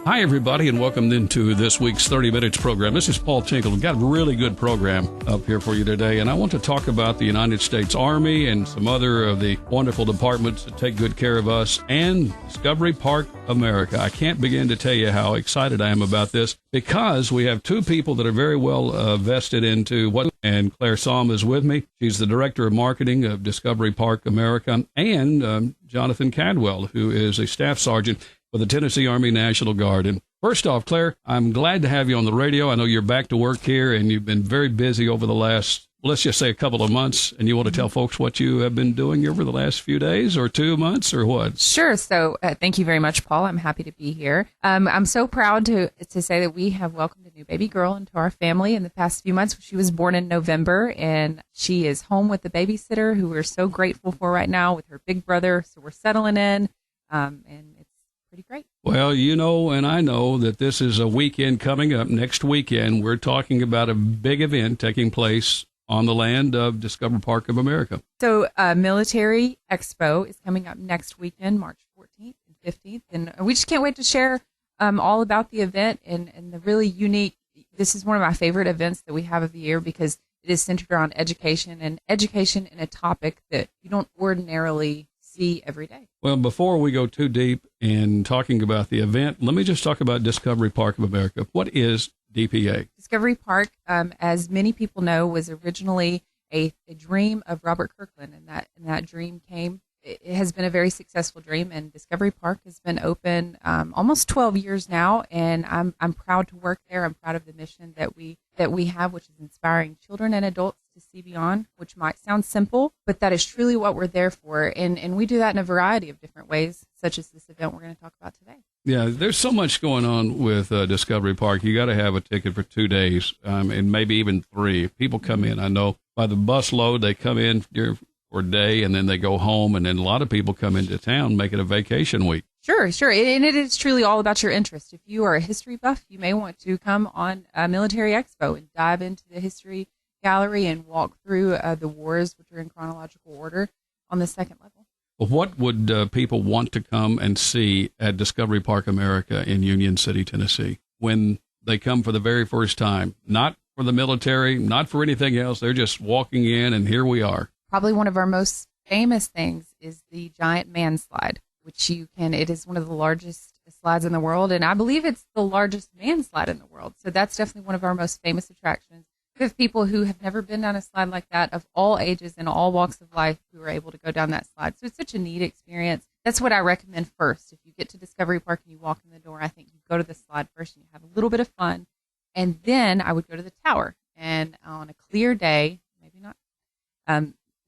Hi, everybody, and welcome into this week's 30 Minutes program. This is Paul Tinkle. We've got a really good program up here for you today, and I want to talk about the United States Army and some other of the wonderful departments that take good care of us and Discovery Park America. I can't begin to tell you how excited I am about this because we have two people that are very well vested into what, and Clare Saum is with me. She's the Director of Marketing of Discovery Park America, and Jonathan Cadwell, who is a Staff Sergeant for the Tennessee Army National Guard. And first off, Claire, I'm glad to have you on the radio. I know you're back to work here, and you've been very busy over the last, let's just say, a couple of months. And you want to tell folks what you have been doing over the last few days or 2 months or what? Sure. So thank you very much, Paul. I'm happy to be here. I'm so proud to say that we have welcomed a new baby girl into our family in the past few months. She was born in November, and she is home with the babysitter, who we're so grateful for right now, with her big brother. So we're settling in, and it's pretty great. Well, you know, and I know that this is a weekend coming up. Next weekend, we're talking about a big event taking place on the land of Discovery Park of America. So Military Expo is coming up next weekend, March 14th and 15th. And we just can't wait to share all about the event and the really unique. This is one of my favorite events that we have of the year because it is centered around education and education in a topic that you don't ordinarily see every day. Well, before we go too deep in talking about the event, let me just talk about Discovery Park of America. What is DPA? Discovery Park, as many people know, was originally a dream of Robert Kirkland, and that dream came. It has been a very successful dream, and Discovery Park has been open almost 12 years now, and I'm proud to work there. I'm proud of the mission that we have, which is inspiring children and adults to see beyond, which might sound simple, but that is truly what we're there for, and we do that in a variety of different ways, such as this event we're going to talk about today. Yeah, there's so much going on with Discovery Park. You got to have a ticket for 2 days, and maybe even 3. People come in, I know, by the bus load. They come in for a day, and then they go home, and then a lot of people come into town, make it a vacation week. Sure. And it is truly all about your interest. If you are a history buff, you may want to come on Military Expo and dive into the history gallery and walk through the wars, which are in chronological order, on the second level. Well, what would people want to come and see at Discovery Park America in Union City, Tennessee, when they come for the very first time? Not for the military, not for anything else. They're just walking in, and here we are. Probably one of our most famous things is the giant man slide, which it is one of the largest slides in the world, and I believe it's the largest man slide in the world. So that's definitely one of our most famous attractions. We have people who have never been down a slide like that, of all ages and all walks of life, who are able to go down that slide. So it's such a neat experience. That's what I recommend first. If you get to Discovery Park and you walk in the door, I think you go to the slide first and you have a little bit of fun. And then I would go to the tower. And on a clear day, maybe not,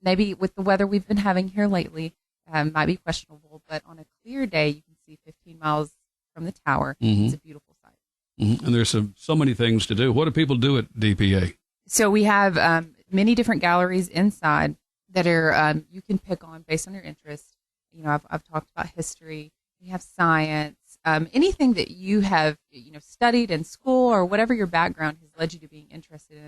maybe with the weather we've been having here lately, might be questionable, but on a clear day, you can see 15 miles from the tower. Mm-hmm. It's a beautiful sight. Mm-hmm. And there's so many things to do. What do people do at DPA? So we have many different galleries inside that are you can pick on based on your interest. You know, I've talked about history. We have science. Anything that you have studied in school or whatever your background has led you to being interested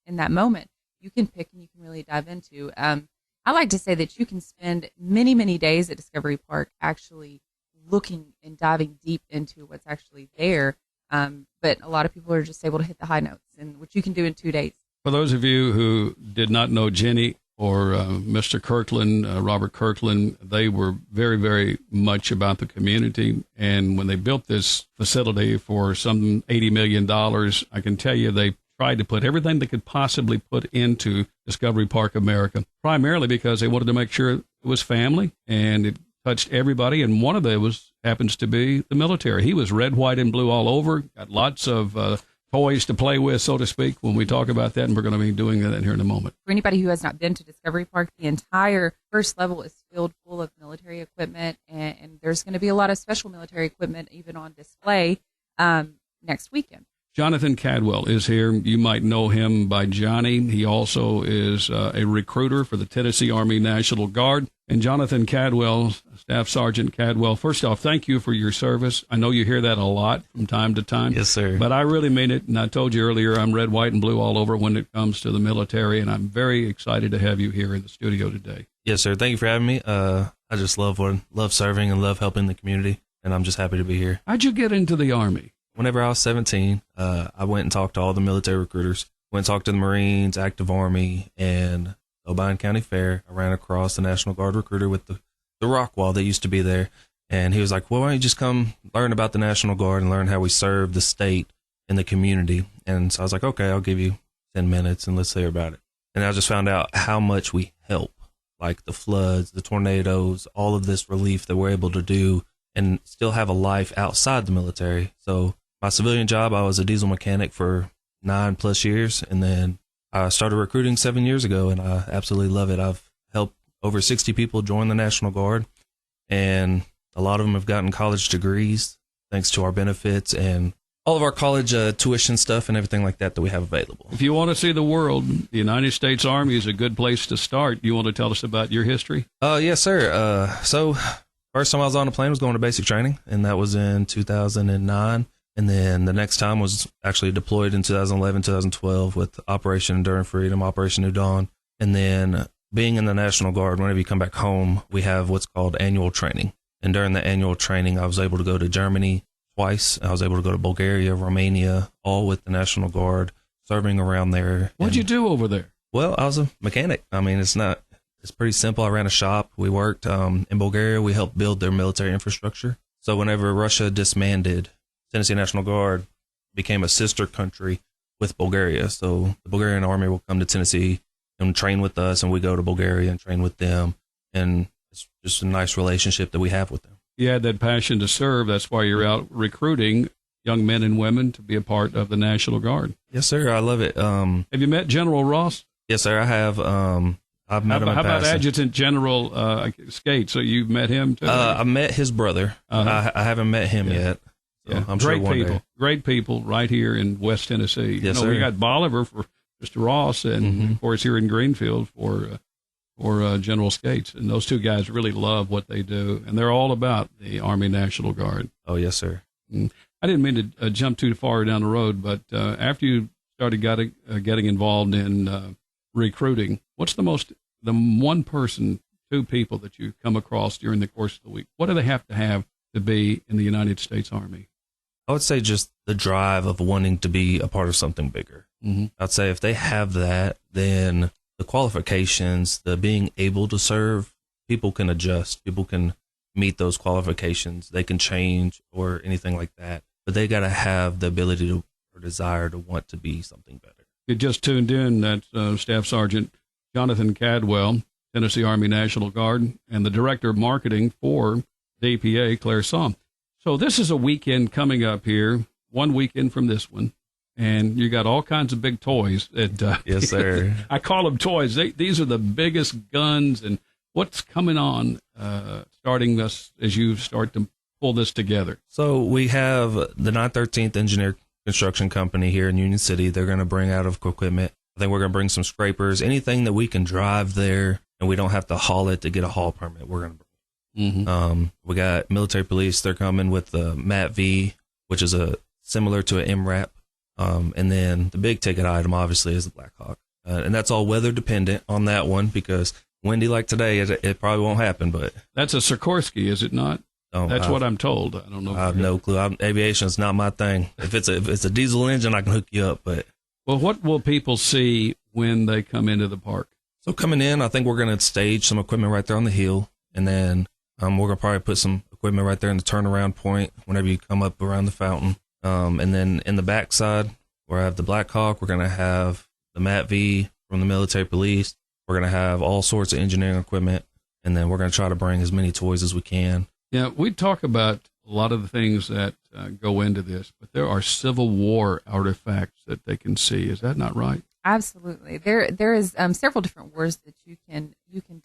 in that moment, you can pick and you can really dive into. I like to say that you can spend many, many days at Discovery Park actually looking and diving deep into what's actually there. But a lot of people are just able to hit the high notes, and which you can do in 2 days. For those of you who did not know Jenny or Mr. Kirkland, Robert Kirkland, they were very, very much about the community. And when they built this facility for some $80 million, I can tell you they tried to put everything they could possibly put into Discovery Park America, primarily because they wanted to make sure it was family and it touched everybody. And one of those happens to be the military. He was red, white, and blue all over, got lots of toys to play with, so to speak, when we talk about that, and we're going to be doing that here in a moment. For anybody who has not been to Discovery Park, the entire first level is filled full of military equipment, and there's going to be a lot of special military equipment even on display next weekend. Jonathan Cadwell is here. You might know him by Johnny. He also is a recruiter for the Tennessee Army National Guard. And Jonathan Cadwell, Staff Sergeant Cadwell, first off, thank you for your service. I know you hear that a lot from time to time. Yes, sir. But I really mean it. And I told you earlier, I'm red, white, and blue all over when it comes to the military. And I'm very excited to have you here in the studio today. Yes, sir. Thank you for having me. I just love serving and love helping the community. and I'm just happy to be here. How'd you get into the Army? Whenever I was 17, I went and talked to all the military recruiters. Went and talked to the Marines, active Army, and Obion County Fair. I ran across the National Guard recruiter with the rock wall that used to be there. And he was like, well, why don't you just come learn about the National Guard and learn how we serve the state and the community? And so I was like, okay, I'll give you 10 minutes and let's hear about it. And I just found out how much we help, like the floods, the tornadoes, all of this relief that we're able to do and still have a life outside the military. So my civilian job, I was a diesel mechanic for 9+ years. And then I started recruiting 7 years ago, and I absolutely love it. I've helped over 60 people join the National Guard, and a lot of them have gotten college degrees thanks to our benefits and all of our college tuition stuff and everything like that we have available. If you want to see the world, the United States Army is a good place to start. You want to tell us about your history? Yes, sir. So first time I was on a plane was going to basic training, and that was in 2009. And then the next time was actually deployed in 2011, 2012 with Operation Enduring Freedom, Operation New Dawn. And then being in the National Guard, whenever you come back home, we have what's called annual training. And during the annual training, I was able to go to Germany twice. I was able to go to Bulgaria, Romania, all with the National Guard, serving around there. What'd you do over there? Well, I was a mechanic. I mean, it's pretty simple. I ran a shop. We worked in Bulgaria. We helped build their military infrastructure. So whenever Russia disbanded, Tennessee National Guard became a sister country with Bulgaria. So the Bulgarian army will come to Tennessee and train with us, and we go to Bulgaria and train with them. And it's just a nice relationship that we have with them. You had that passion to serve. That's why you're out recruiting young men and women to be a part of the National Guard. Yes, sir. I love it. Have you met General Ross? Yes, sir. I have. I've met him in How about passing. Adjutant General Skate? So you've met him too? I met his brother. I haven't met him yet. So Yeah. I'm Great sure one people. day. Great people right here in West Tennessee. Yes, We sir. got Bolivar for Mr. Ross, and of course here in Greenfield for General Skates. And those two guys really love what they do, and they're all about the Army National Guard. Oh, yes, sir. I didn't mean to jump too far down the road, but after you started getting involved in recruiting, what's the one person, two people that you come across during the course of the week? What do they have to be in the United States Army? I would say just the drive of wanting to be a part of something bigger. I'd say if they have that, then the qualifications, the being able to serve, people can adjust. People can meet those qualifications. They can change or anything like that. But they got to have the ability to or desire to want to be something better. You just tuned in. That's Staff Sergeant Jonathan Cadwell, Tennessee Army National Guard, and the Director of Marketing for DPA, Clare Saum. So this is a weekend coming up here, one weekend from this one, and you got all kinds of big toys. Yes, sir. I call them toys. These are the biggest guns, and what's coming on starting this as you start to pull this together? So we have the 913th Engineer Construction Company here in Union City. They're going to bring out of equipment. I think we're going to bring some scrapers, anything that we can drive there, and we don't have to haul it to get a haul permit. We're going to bring. We got military police. They're coming with the MAT-V, which is similar to an MRAP. And then the big ticket item, obviously, is the Black Hawk. And that's all weather dependent on that one because windy like today, it probably won't happen. But that's a Sikorsky, is it not? That's what I'm told. I don't know. I have no clue. Aviation is not my thing. If it's a diesel engine, I can hook you up. But well, what will people see when they come into the park? So coming in, I think we're going to stage some equipment right there on the hill, and then we're going to probably put some equipment right there in the turnaround point whenever you come up around the fountain. And then in the backside, where I have the Black Hawk, we're going to have the MAT-V from the military police. We're going to have all sorts of engineering equipment, and then we're going to try to bring as many toys as we can. Yeah, we talk about a lot of the things that go into this, but there are Civil War artifacts that they can see. Is that not right? Absolutely. There is several different wars that you can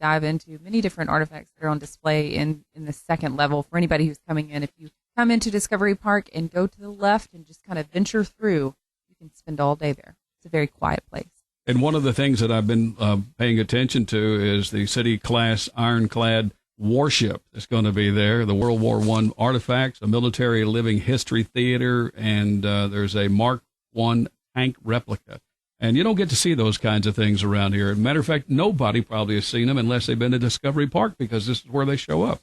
dive into. Many different artifacts that are on display in the second level for anybody who's coming in. If you come into Discovery Park and go to the left and just kind of venture through, you can spend all day there. It's a very quiet place. And one of the things that I've been paying attention to is the City-class ironclad warship that's going to be there, the World War I artifacts, a military living history theater, and there's a Mark I tank replica. And you don't get to see those kinds of things around here. As a matter of fact, nobody probably has seen them unless they've been to Discovery Park because this is where they show up,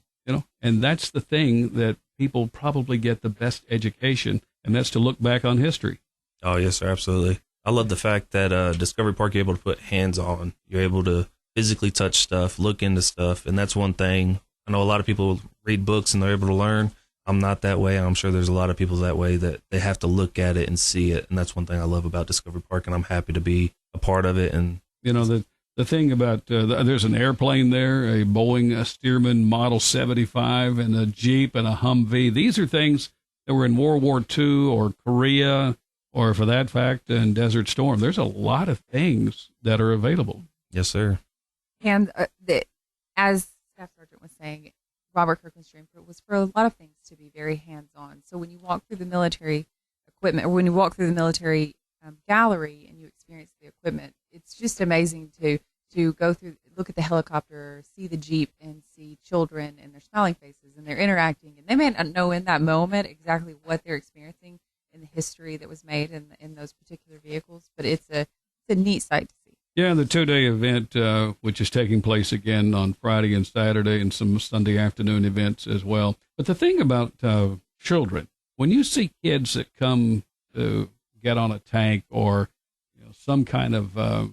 And that's the thing that people probably get the best education, and that's to look back on history. Oh, yes, sir. Absolutely. I love the fact that Discovery Park, you're able to put hands on. You're able to physically touch stuff, look into stuff. And that's one thing. I know a lot of people read books and they're able to learn. I'm not that way. I'm sure there's a lot of people that way, that they have to look at it and see it. And that's one thing I love about Discovery Park, and I'm happy to be a part of it. And the thing about there's an airplane there, a Boeing Stearman Model 75, and a Jeep and a Humvee. These are things that were in World War II or Korea, or for that fact, in Desert Storm. There's a lot of things that are available. Yes, sir. And as Staff Sergeant was saying, Robert Kirkland's dream was for a lot of things to be very hands-on. So when you walk through the military equipment, or when you walk through the military gallery and you experience the equipment, it's just amazing to go through, look at the helicopter, see the Jeep, and see children and their smiling faces, and they're interacting. And they may not know in that moment exactly what they're experiencing in the history that was made in those particular vehicles, but it's a neat sight to see. Yeah, the 2-day event, which is taking place again on Friday and Saturday, and some Sunday afternoon events as well. But the thing about children, when you see kids that come to get on a tank or some kind of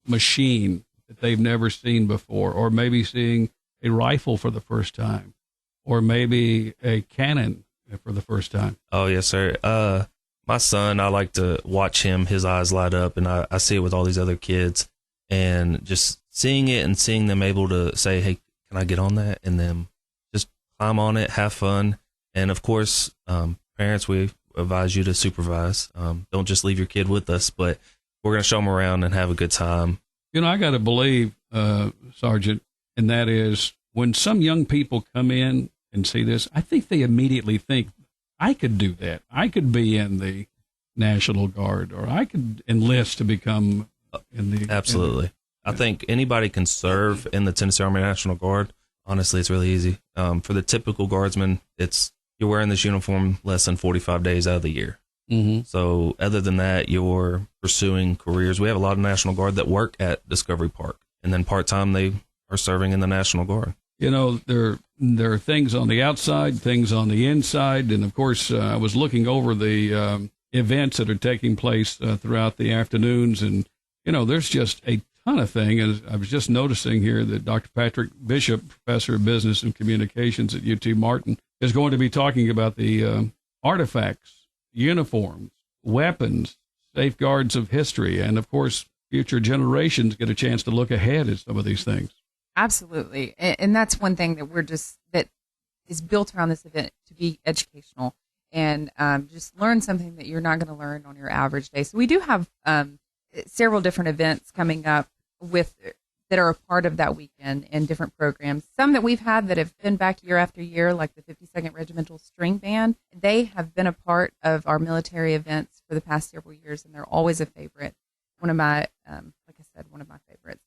machine that they've never seen before, or maybe seeing a rifle for the first time, or maybe a cannon for the first time. Oh, yes, sir. My son, I like to watch him, his eyes light up, and I see it with all these other kids, and just seeing it and seeing them able to say, hey, can I get on that? And then just climb on it, have fun. And of course, parents, we advise you to supervise. Don't just leave your kid with us, but we're going to show them around and have a good time. I got to believe, Sergeant, and that is when some young people come in and see this, I think they immediately think, I could do that. I could be in the National Guard, or I could enlist to become in the... Absolutely. I think anybody can serve in the Tennessee Army National Guard. Honestly, it's really easy. For the typical guardsman, you're wearing this uniform less than 45 days out of the year. Mm-hmm. So other than that, you're pursuing careers. We have a lot of National Guard that work at Discovery Park, and then part-time they are serving in the National Guard. There are things on the outside, things on the inside, and of course, I was looking over the events that are taking place throughout the afternoons, and there's just a ton of things. I was just noticing here that Dr. Patrick Bishop, Professor of Business and Communications at UT Martin, is going to be talking about the artifacts, uniforms, weapons, safeguards of history, and of course, future generations get a chance to look ahead at some of these things. Absolutely. And that's one thing that is built around this event to be educational and just learn something that you're not going to learn on your average day. So we do have several different events coming up that are a part of that weekend and different programs. Some that we've had that have been back year after year, like the 52nd Regimental String Band. They have been a part of our military events for the past several years, and they're always a favorite. One of my favorites.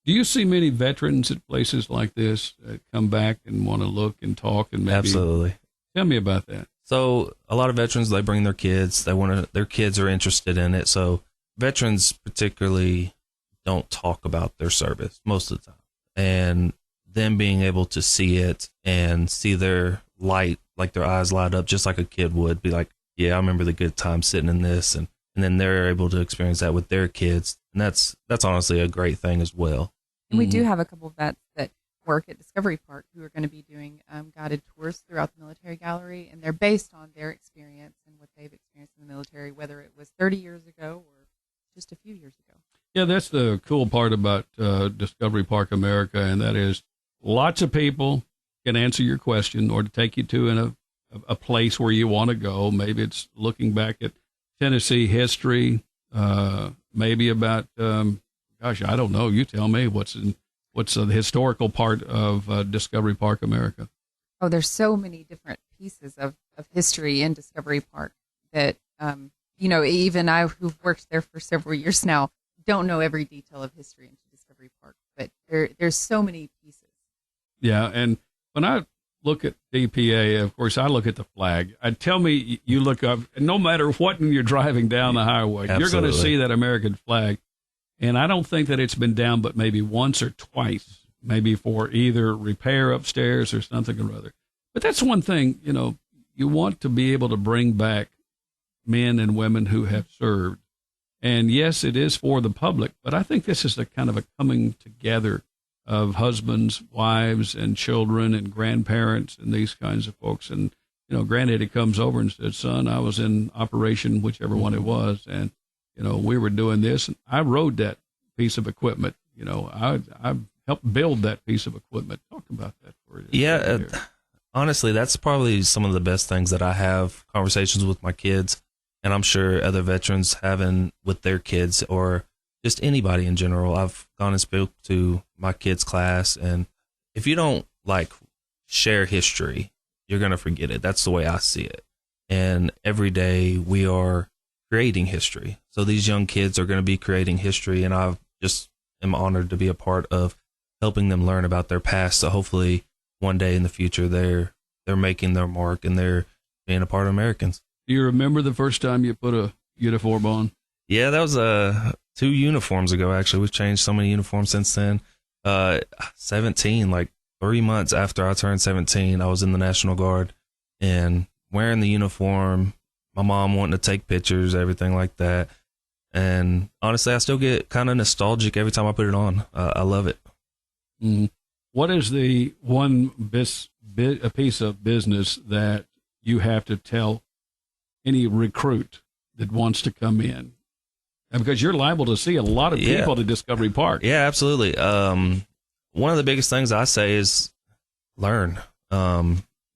Do you see many veterans at places like this come back and want to look and talk and maybe? Absolutely. Tell me about that. So a lot of veterans, they bring their kids. Their kids are interested in it. So veterans particularly don't talk about their service most of the time. And them being able to see it and see their light, like their eyes light up, just like a kid would be like, yeah, I remember the good time sitting in this. And then they're able to experience that with their kids. And that's honestly a great thing as well. And we do have a couple of vets that work at Discovery Park who are going to be doing guided tours throughout the military gallery, and they're based on their experience and what they've experienced in the military, whether it was 30 years ago or just a few years ago. Yeah, that's the cool part about Discovery Park America, and that is lots of people can answer your question or to take you to a place where you want to go. Maybe it's looking back at Tennessee history, maybe about... Gosh, I don't know. You tell me what's the historical part of Discovery Park America. Oh, there's so many different pieces of history in Discovery Park that, even I, who've worked there for several years now, don't know every detail of history into Discovery Park, but there's so many pieces. Yeah, and when I look at DPA, of course, I look at the flag. Tell me you look up, no matter what you're driving down the highway, Absolutely. You're going to see that American flag. And I don't think that it's been down but maybe once or twice, maybe for either repair upstairs or something or other. But that's one thing, you want to be able to bring back men and women who have served. And yes, it is for the public, but I think this is a kind of a coming together of husbands, wives, and children and grandparents and these kinds of folks. And, granddaddy comes over and said, son, I was in operation, whichever one it was. And, we were doing this. And I rode that piece of equipment. I helped build that piece of equipment. Talk about that for you. Yeah. Honestly, that's probably some of the best things that I have conversations with my kids. And I'm sure other veterans having with their kids or just anybody in general. I've gone and spoke to my kids' class, and if you don't share history, you're going to forget it. That's the way I see it. And every day we are creating history. So these young kids are going to be creating history, and I just am honored to be a part of helping them learn about their past. So hopefully one day in the future, they're making their mark and they're being a part of Americans. Do you remember the first time you put a uniform on? Yeah, that was 2 uniforms ago, actually. We've changed so many uniforms since then. 17, 3 months after I turned 17, I was in the National Guard and wearing the uniform, my mom wanting to take pictures, everything like that. And honestly, I still get kind of nostalgic every time I put it on. I love it. Mm-hmm. What is the one a piece of business that you have to tell any recruit that wants to come in? And because you're liable to see a lot of people at Discovery Park. Yeah, absolutely. One of the biggest things I say is learn.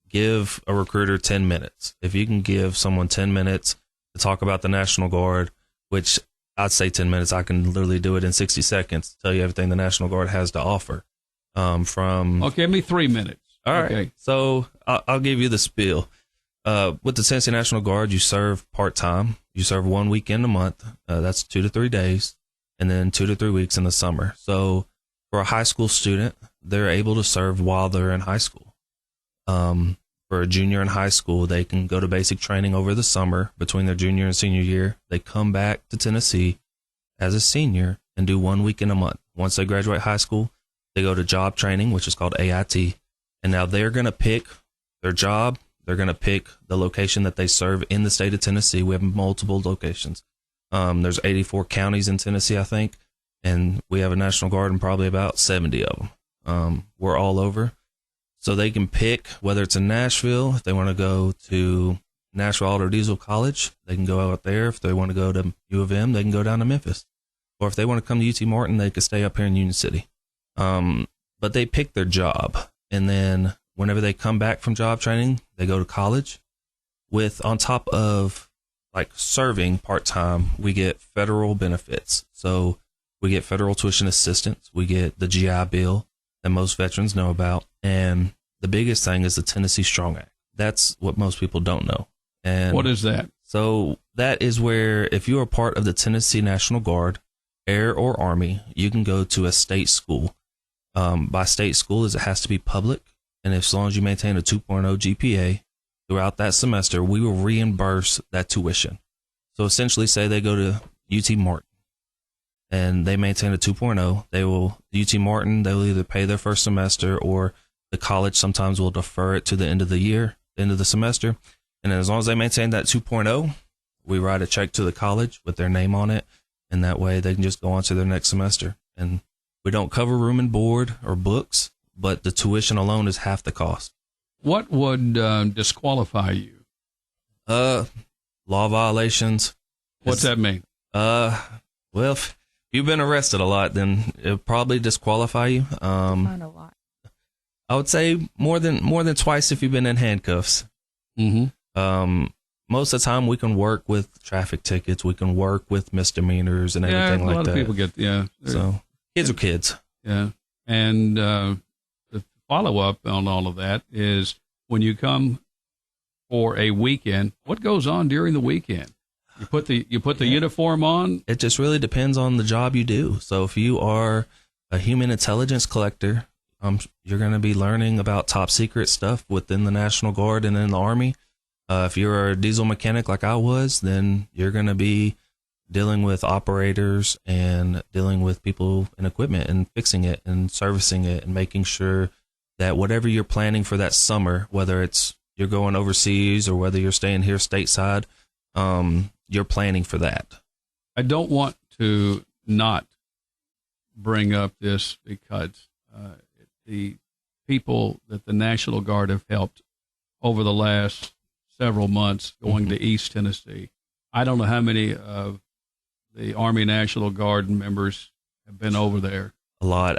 Give a recruiter 10 minutes. If you can give someone 10 minutes to talk about the National Guard, which I'd say 10 minutes, I can literally do it in 60 seconds, tell you everything the National Guard has to offer. Okay, give me 3 minutes. All right. Okay. So I'll give you the spiel. With the Tennessee National Guard, you serve part-time. You serve 1 weekend a month. That's 2 to 3 days, and then 2 to 3 weeks in the summer. So for a high school student, they're able to serve while they're in high school. For a junior in high school, they can go to basic training over the summer between their junior and senior year. They come back to Tennessee as a senior and do 1 weekend a month. Once they graduate high school, they go to job training, which is called AIT. And now they're going to pick their job. They're going to pick the location that they serve in the state of Tennessee. We have multiple locations. There's 84 counties in Tennessee, I think, and we have a National Guard in probably about 70 of them. We're all over. So they can pick whether it's in Nashville, if they want to go to Nashville Auto Diesel College, they can go out there. If they want to go to U of M, they can go down to Memphis. Or if they want to come to UT Martin, they could stay up here in Union City. But they pick their job, and then whenever they come back from job training, they go to college. With on top of serving part-time, we get federal benefits. So we get federal tuition assistance. We get the GI Bill that most veterans know about. And the biggest thing is the Tennessee Strong Act. That's what most people don't know. And what is that? So that is where if you are part of the Tennessee National Guard, Air or Army, you can go to a state school. By state school, it has to be public. And as long as you maintain a 2.0 GPA throughout that semester, we will reimburse that tuition. So essentially, say they go to UT Martin and they maintain a 2.0, UT Martin, they will either pay their first semester, or the college sometimes will defer it to the end of the year, end of the semester. And as long as they maintain that 2.0, we write a check to the college with their name on it. And that way they can just go on to their next semester. And we don't cover room and board or books, but the tuition alone is half the cost. What would disqualify you? Law violations. What's that mean? Well, if you've been arrested a lot, then it'll probably disqualify you. Define a lot. I would say more than twice if you've been in handcuffs. Mm-hmm. Most of the time we can work with traffic tickets. We can work with misdemeanors and everything like that. A lot of people get, So kids are kids. Yeah. And the follow-up on all of that is when you come for a weekend, what goes on during the weekend? You put the uniform on? It just really depends on the job you do. So if you are a human intelligence collector, you're going to be learning about top secret stuff within the National Guard and in the Army. If you're a diesel mechanic like I was, then you're going to be dealing with operators and dealing with people and equipment and fixing it and servicing it and making sure that whatever you're planning for that summer, whether it's you're going overseas or whether you're staying here stateside, you're planning for that. I don't want to not bring up this because the people that the National Guard have helped over the last several months going to East Tennessee. I don't know how many of the Army National Guard members have been over there. A lot.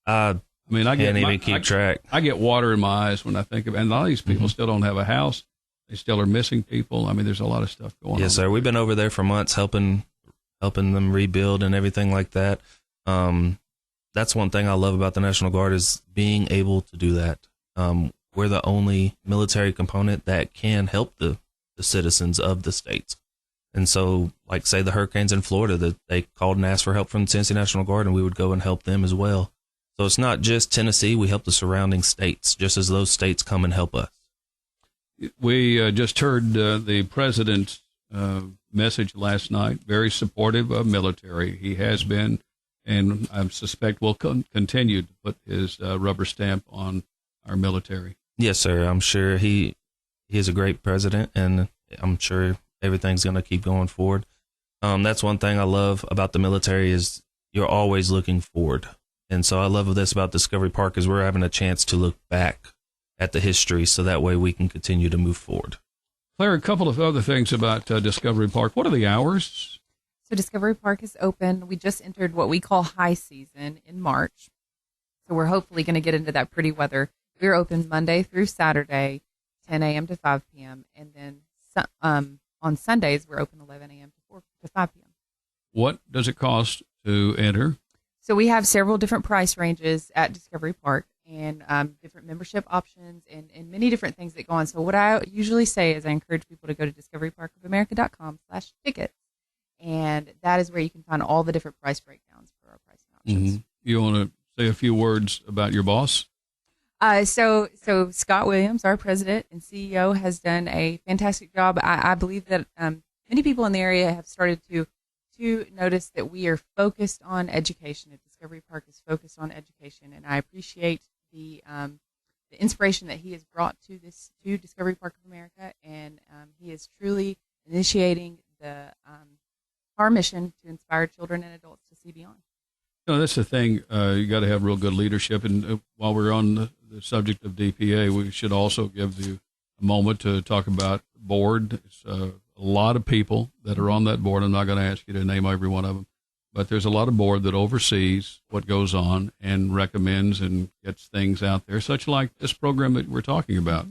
I can't even keep track. I get water in my eyes when I think of it. And a lot of these people still don't have a house. They still are missing people. I mean, there's a lot of stuff going on. Yes, sir. We've been over there for months helping them rebuild and everything like that. That's one thing I love about the National Guard is being able to do that. We're the only military component that can help the citizens of the states. And so, like, say the hurricanes in Florida, that they called and asked for help from the Tennessee National Guard, and we would go and help them as well. So it's not just Tennessee. We help the surrounding states, just as those states come and help us. We just heard the president's message last night, very supportive of military. He has been, and I suspect will continue to put his rubber stamp on our military. Yes, sir. I'm sure he is a great president, and I'm sure everything's going to keep going forward. That's one thing I love about the military is you're always looking forward. And so I love this about Discovery Park is we're having a chance to look back at the history so that way we can continue to move forward. Claire, a couple of other things about Discovery Park. What are the hours? So Discovery Park is open. We just entered what we call high season in March. So we're hopefully going to get into that pretty weather. We're open Monday through Saturday, 10 a.m. to 5 p.m. And then on Sundays, we're open 11 a.m. to 5 p.m. What does it cost to enter? So we have several different price ranges at Discovery Park and different membership options and many different things that go on. So what I usually say is I encourage people to go to discoveryparkofamerica.com/tickets. And that is where you can find all the different price breakdowns for our pricing options. Mm-hmm. You want to say a few words about your boss? So Scott Williams, our president and CEO, has done a fantastic job. I believe that many people in the area have started to notice that we are focused on education. At Discovery Park is focused on education, and I appreciate the inspiration that he has brought to Discovery Park of America, and he is truly initiating our mission to inspire children and adults to see beyond. That's the thing. You got to have real good leadership. And while we're on the subject of DPA, we should also give you a moment to talk about the board. It's a lot of people that are on that board. I'm not going to ask you to name every one of them, but there's a lot of board that oversees what goes on and recommends and gets things out there, such like this program that we're talking about.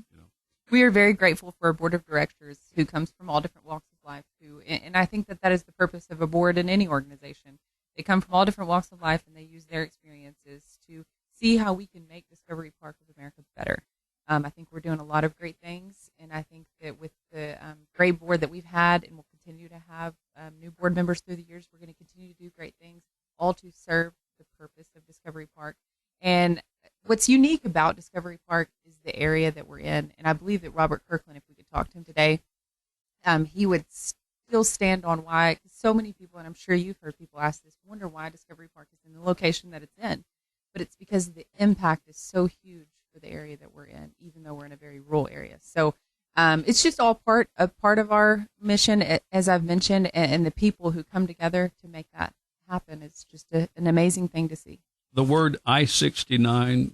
We are very grateful for a board of directors who comes from all different walks of life. And I think that is the purpose of a board in any organization. They come from all different walks of life, and they use their experiences to see how we can make Discovery Park of America better. I think we're doing a lot of great things, and I think that with the great board that we've had and will continue to have new board members through the years, we're going to continue to do great things, all to serve the purpose of Discovery Park. And what's unique about Discovery Park is the area that we're in, and I believe that Robert Kirkland, if we could talk to him today, he would still stand on why, because so many people, and I'm sure you've heard people ask this, wonder why Discovery Park is in the location that it's in. But it's because the impact is so huge for the area that we're in, even though we're in a very rural area. So it's just all part of our mission, as I've mentioned, and the people who come together to make that happen. It's just an amazing thing to see. The word I-69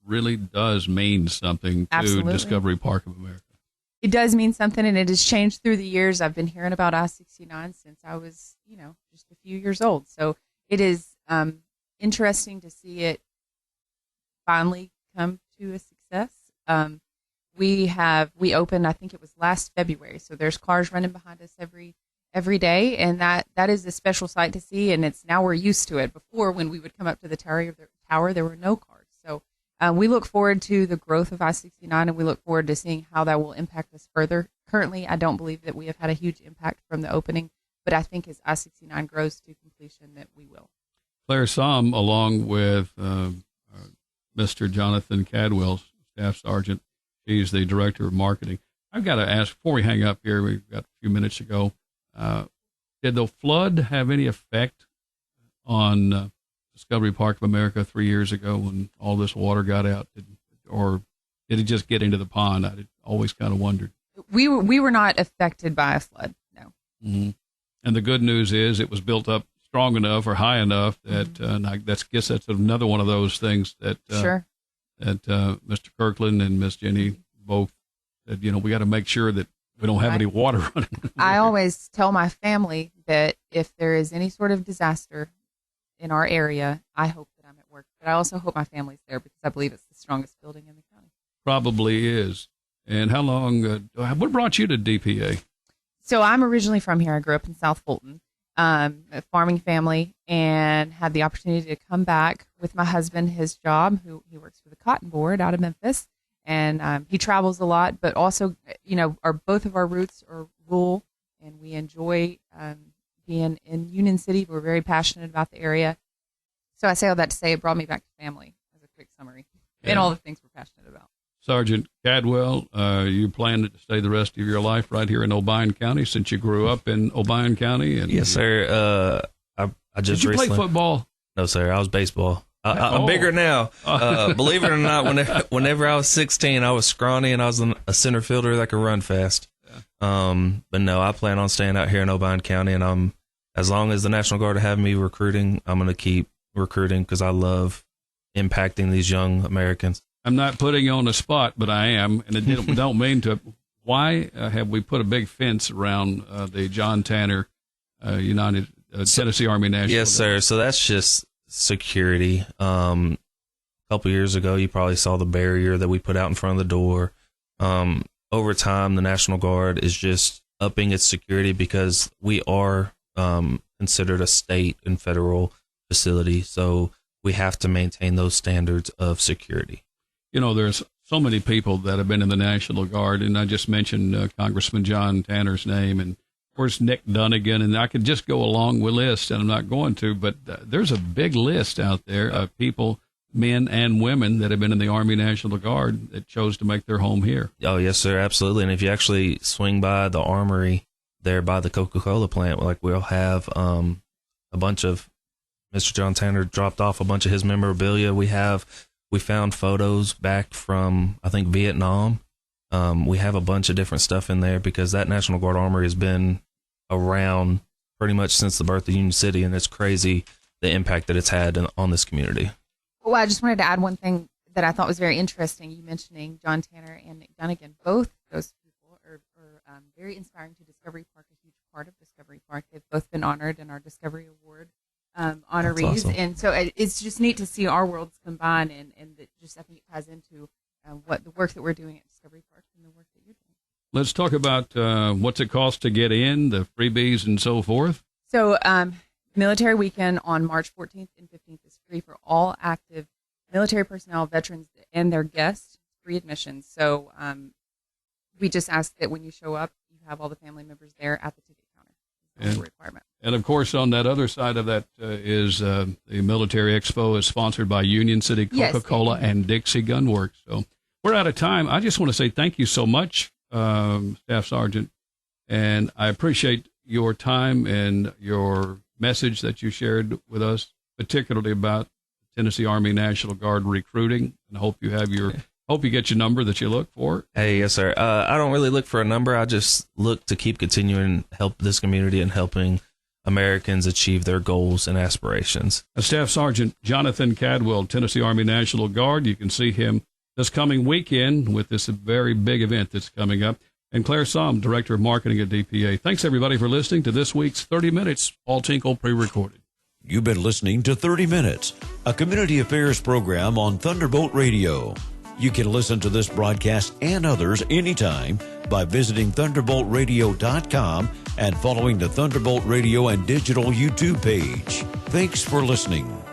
really does mean something to Absolutely. Discovery Park of America. It does mean something, and it has changed through the years. I've been hearing about I-69 since I was, just a few years old. So it is interesting to see it finally come to a success. We opened, I think it was last February. So there's cars running behind us every day, and that is a special sight to see. And now we're used to it. Before, when we would come up to the tower, there were no cars. So we look forward to the growth of I-69, and we look forward to seeing how that will impact us further. Currently, I don't believe that we have had a huge impact from the opening, but I think as I-69 grows to completion that we will. Clare Saum, along with Mr. Jonathan Cadwell, Staff Sergeant, he's the Director of Marketing. I've got to ask, before we hang up here, we've got a few minutes to go, did the flood have any effect on Discovery Park of America 3 years ago when all this water got out? or did it just get into the pond? I always kind of wondered. We were not affected by a flood, no. Mm-hmm. And the good news is it was built up strong enough or high enough that and I guess that's another one of those things that Sure. that Mr. Kirkland and Miss Jenny both said, we got to make sure that we don't have any water running. I always tell my family that if there is any sort of disaster in our area, I hope that I'm at work. But I also hope my family's there because I believe it's the strongest building in the county. Probably is. And how long, what brought you to DPA? So I'm originally from here. I grew up in South Fulton, a farming family, and had the opportunity to come back with my husband, his job, he works for the Cotton Board out of Memphis. And he travels a lot, but also, both of our roots are rural, and we enjoy being in Union City. We're very passionate about the area. So I say all that to say it brought me back to family as a quick summary and all the things we're passionate about. Sergeant Cadwell, you plan to stay the rest of your life right here in Obion County since you grew up in Obion County? And yes, sir. I just Did you recently play football? No, sir. I was baseball. I'm bigger now. Believe it or not, whenever I was 16, I was scrawny and I was a center fielder that could run fast. Yeah. But no, I plan on staying out here in Obion County, and as long as the National Guard have me recruiting, I'm going to keep recruiting because I love impacting these young Americans. I'm not putting you on the spot, but I am, and it don't mean to. Why have we put a big fence around the John Tanner United Tennessee Army National Guard? Yes, sir. So that's just security. A couple years ago, you probably saw the barrier that we put out in front of the door. Over time, the National Guard is just upping its security because we are considered a state and federal facility. So we have to maintain those standards of security. There's so many people that have been in the National Guard, and I just mentioned Congressman John Tanner's name, and of course Nick Dunnigan, and I could just go along with list, and I'm not going to, but there's a big list out there of people, men and women, that have been in the Army National Guard that chose to make their home here. Oh, yes, sir, absolutely. And if you actually swing by the armory there by the Coca-Cola plant, we'll have a bunch of Mr. John Tanner dropped off a bunch of his memorabilia. We found photos back from, I think, Vietnam. We have a bunch of different stuff in there because that National Guard Armory has been around pretty much since the birth of Union City, and it's crazy the impact that it's had on this community. Well, I just wanted to add one thing that I thought was very interesting. You mentioning John Tanner and Nick Dunnigan. Both those people are very inspiring to Discovery Park, a huge part of Discovery Park. They've both been honored in our Discovery Award honorees. Awesome. And so it's just neat to see our worlds combine, and that just, I think, it ties into what the work that we're doing at Discovery Park and the work that you're doing. Let's talk about what's it cost to get in, the freebies and so forth. So Military Weekend on March 14th and 15th is free for all active military personnel, veterans, and their guests, free admission. So we just ask that when you show up, you have all the family members there at the ticket counter. That's the requirement. And, of course, on that other side of that is the Military Expo is sponsored by Union City Coca-Cola and Dixie Gun Works. So we're out of time. I just want to say thank you so much, Staff Sergeant, and I appreciate your time and your message that you shared with us, particularly about Tennessee Army National Guard recruiting, and I hope you have hope you get your number that you look for. Hey, yes, sir. I don't really look for a number. I just look to keep continuing to help this community and helping Americans achieve their goals and aspirations. Staff Sergeant Jonathan Cadwell, Tennessee Army National Guard. You can see him this coming weekend with this very big event that's coming up. And Clare Saum, Director of Marketing at DPA. Thanks, everybody, for listening to this week's 30 Minutes. Paul Tinkle, pre-recorded. You've been listening to 30 Minutes, a community affairs program on Thunderbolt Radio. You can listen to this broadcast and others anytime by visiting thunderboltradio.com and following the Thunderbolt Radio and Digital YouTube page. Thanks for listening.